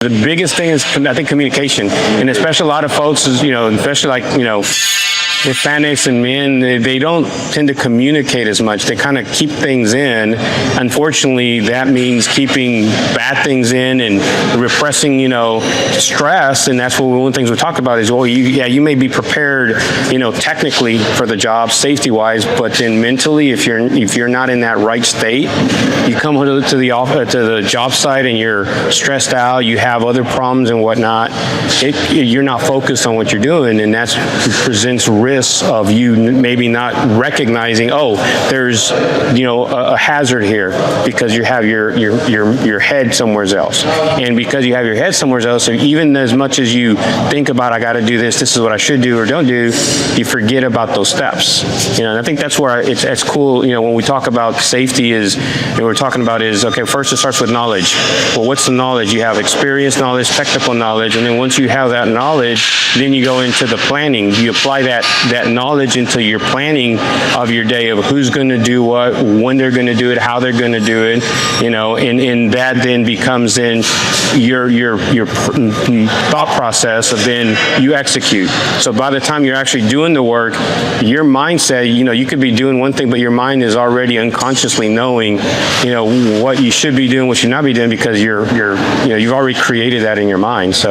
The biggest thing is, I think, communication, and especially a lot of folks, especially like, Hispanics and men, they don't tend to communicate as much. They kind of keep things in. Unfortunately, that means keeping bad things in and repressing, stress. And that's one of the things we talk about is, well, you may be prepared, technically for the job, safety-wise, but then mentally, if you're not in that right state, you come to the job site and you're stressed out, you have other problems and whatnot. You're not focused on what you're doing, and that presents risks of you maybe not recognizing, there's a hazard here, because you have your head somewhere else. And because you have your head somewhere else, so even as much as you think about, I got to do this is what I should do or don't do, you forget about those steps. And I think that's where it's cool. When we talk about safety, we're talking about okay, first it starts with knowledge. Well, what's the knowledge? You have experience knowledge, technical knowledge, and then once you have that knowledge, then you go into the planning. You apply that knowledge into your planning of your day, of who's going to do what, when they're going to do it, how they're going to do it, and that then becomes in your thought process of then you execute. So by the time you're actually doing the work, your mindset, you could be doing one thing, but your mind is already unconsciously knowing, what you should be doing, what you should not be doing, because you've already created that in your mind. So